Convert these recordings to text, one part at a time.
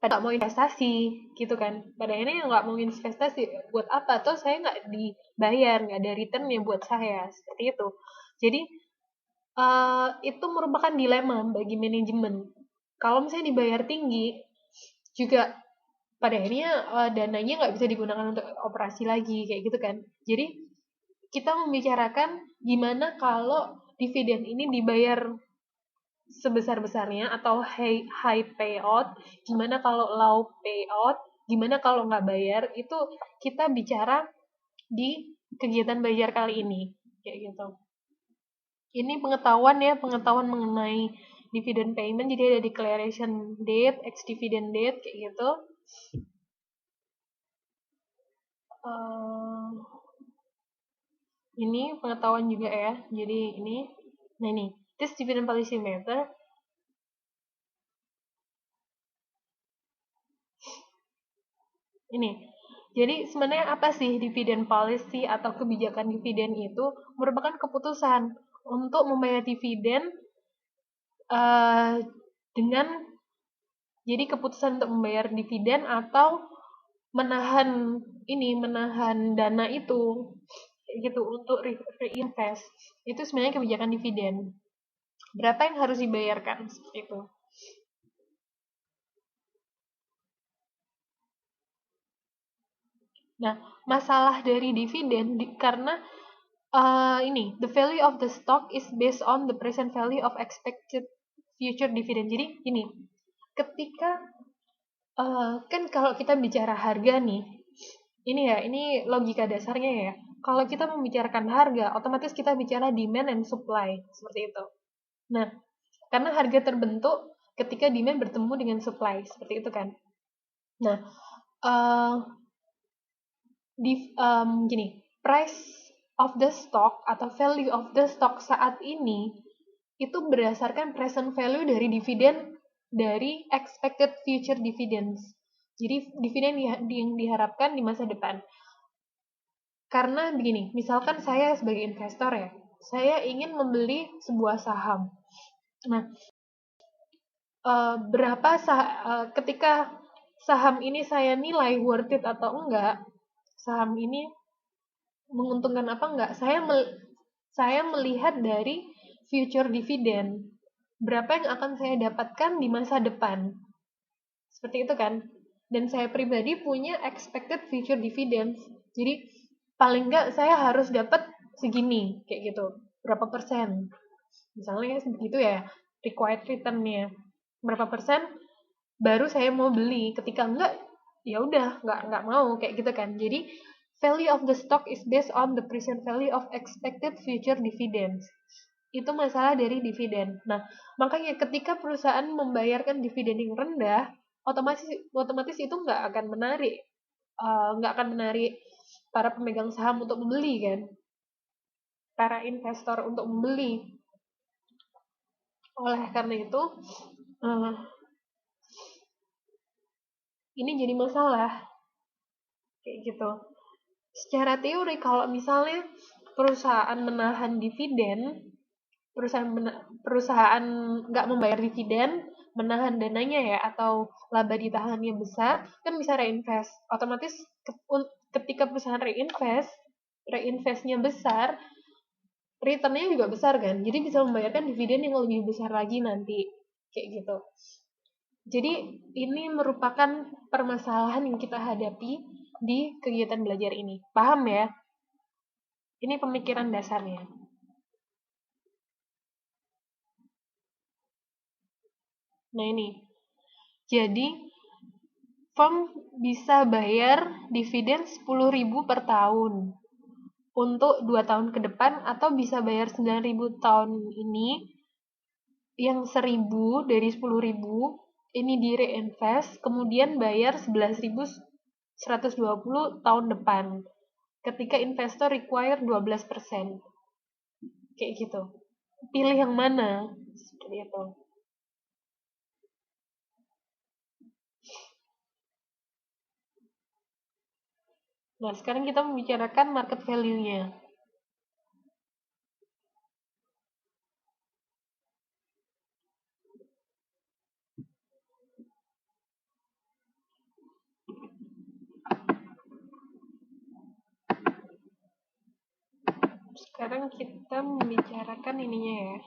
pada mau investasi gitu kan. Pada akhirnya nggak mau investasi, buat apa? Atau saya nggak dibayar, nggak ada returnnya buat saya, seperti itu. Jadi itu merupakan dilema bagi manajemen. Kalau misalnya dibayar tinggi, juga pada akhirnya dananya nggak bisa digunakan untuk operasi lagi, kayak gitu kan. Jadi kita membicarakan gimana kalau dividen ini dibayar sebesar-besarnya atau high payout, gimana kalau low payout, gimana kalau nggak bayar, itu kita bicara di kegiatan belajar kali ini, kayak gitu. Ini pengetahuan mengenai dividend payment, jadi ada declaration date, ex-dividend date, kayak gitu. Ini pengetahuan juga ya, jadi ini, nah ini, this dividend policy matter. Ini, jadi sebenarnya apa sih dividend policy atau kebijakan dividen itu? Merupakan keputusan untuk membayar dividen dengan, jadi keputusan untuk membayar dividen atau menahan dana itu gitu untuk reinvest. Itu sebenarnya kebijakan dividen. Berapa yang harus dibayarkan seperti itu. Nah, masalah dari dividen karena the value of the stock is based on the present value of expected future dividend. Jadi ini, ketika kan kalau kita bicara harga nih, ini logika dasarnya ya. Kalau kita membicarakan harga, otomatis kita bicara demand and supply, seperti itu. Nah, karena harga terbentuk ketika demand bertemu dengan supply, seperti itu kan. Nah, gini, price of the stock atau value of the stock saat ini itu berdasarkan present value dari dividen dari expected future dividends. Jadi dividen yang diharapkan di masa depan. Karena begini, misalkan saya sebagai investor ya, saya ingin membeli sebuah saham. Nah, ketika saham ini saya nilai worth it atau enggak, saham ini menguntungkan apa enggak, saya melihat dari future dividend. Berapa yang akan saya dapatkan di masa depan. Seperti itu kan. Dan saya pribadi punya expected future dividends. Jadi paling enggak saya harus dapat segini, kayak gitu. Berapa persen? Misalnya begitu ya, required return-nya. Berapa persen baru saya mau beli. Ketika enggak, ya udah, enggak mau, kayak gitu kan. Jadi value of the stock is based on the present value of expected future dividends. Itu masalah dari dividen. Nah, makanya ketika perusahaan membayarkan dividen yang rendah, otomatis itu nggak akan menarik para pemegang saham untuk membeli kan, para investor untuk membeli. Oleh karena itu, ini jadi masalah kayak gitu. Secara teori kalau misalnya perusahaan menahan dividen, perusahaan nggak membayar dividen, menahan dananya ya, atau laba ditahannya besar, kan bisa reinvest. Otomatis ketika perusahaan reinvestnya besar, returnnya juga besar kan, jadi bisa membayarkan dividen yang lebih besar lagi nanti, kayak gitu. Jadi ini merupakan permasalahan yang kita hadapi di kegiatan belajar ini. Paham ya? Ini pemikiran dasarnya. Nah ini, jadi firm bisa bayar dividen 10.000 per tahun untuk 2 tahun ke depan, atau bisa bayar 9.000 tahun ini, yang 1.000 dari 10.000 ini di reinvest, kemudian bayar 11.120 tahun depan ketika investor require 12%. Kayak gitu. Pilih yang mana? Seperti itu. Nah, sekarang kita membicarakan market value-nya. sekarang kita membicarakan ininya ya.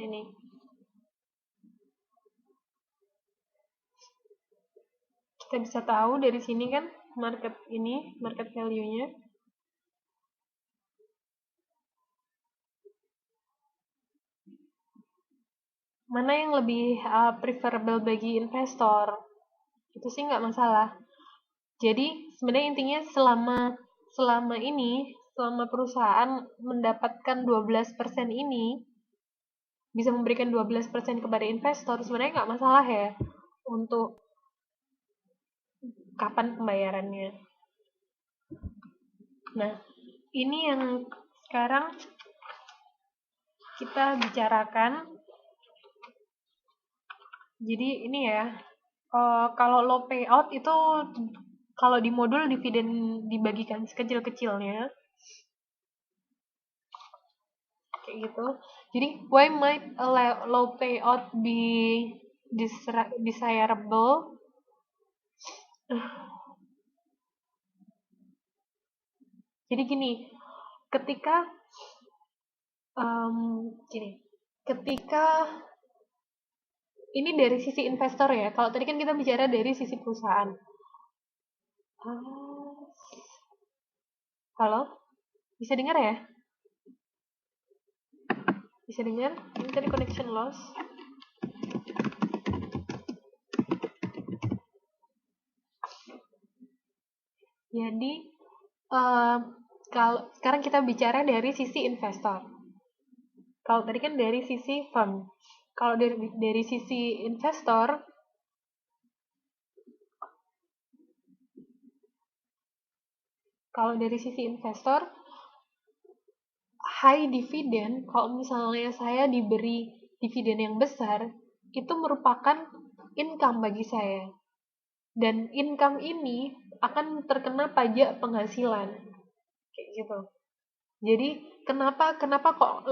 Ini kita bisa tahu dari sini kan market value-nya. Mana yang lebih preferable bagi investor, itu sih nggak masalah. Jadi sebenarnya intinya selama perusahaan mendapatkan 12% ini, bisa memberikan 12% kepada investor, sebenarnya nggak masalah ya untuk kapan pembayarannya. Nah, ini yang sekarang kita bicarakan. Jadi ini ya, kalau low payout itu kalau di modul dividen dibagikan sekecil-kecilnya, kayak gitu. Jadi why might a low payout be desirable? Jadi gini, ketika ini dari sisi investor ya. Kalau tadi kan kita bicara dari sisi perusahaan. Halo? Bisa dengar ya? Bisa dengar? Ini tadi connection loss. Jadi, kalau sekarang kita bicara dari sisi investor. Kalau tadi kan dari sisi firm. Kalau dari sisi investor, high dividend, kalau misalnya saya diberi dividen yang besar, itu merupakan income bagi saya. Dan income ini akan terkena pajak penghasilan. Kayak gitu. Jadi, kenapa kok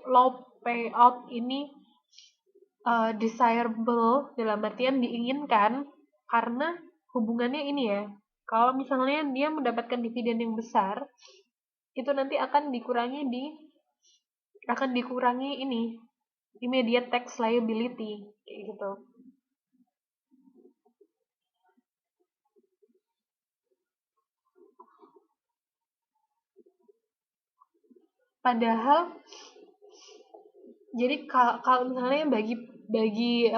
low payout ini desirable, dalam artian diinginkan, karena hubungannya ini ya. Kalau misalnya dia mendapatkan dividen yang besar, itu nanti akan dikurangi ini immediate tax liability, kayak gitu. Padahal jadi kalau misalnya bagi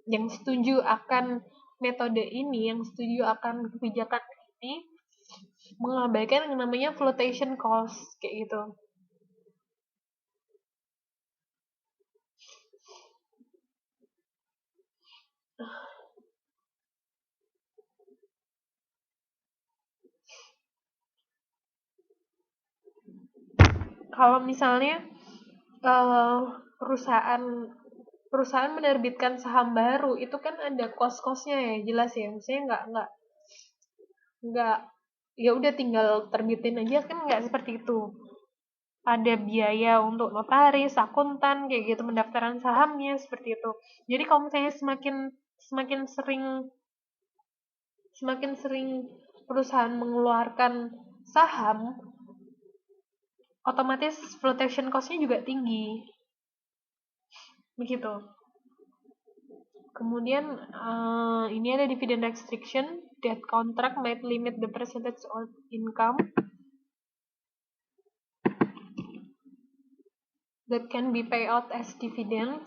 yang setuju akan metode ini, yang setuju akan kebijakan ini, mengabaikan yang namanya flotation cost, kayak gitu. Kalau misalnya perusahaan menerbitkan saham baru, itu kan ada cost-costnya ya, jelas ya. Maksudnya nggak ya udah tinggal terbitin aja, kan nggak seperti itu. Ada biaya untuk notaris, akuntan, kayak gitu, pendaftaran sahamnya, seperti itu. Jadi kalau misalnya semakin sering perusahaan mengeluarkan saham, otomatis flotation cost-nya juga tinggi. Begitu. Kemudian ini ada dividend restriction. That contract might limit the percentage of income that can be paid out as dividends.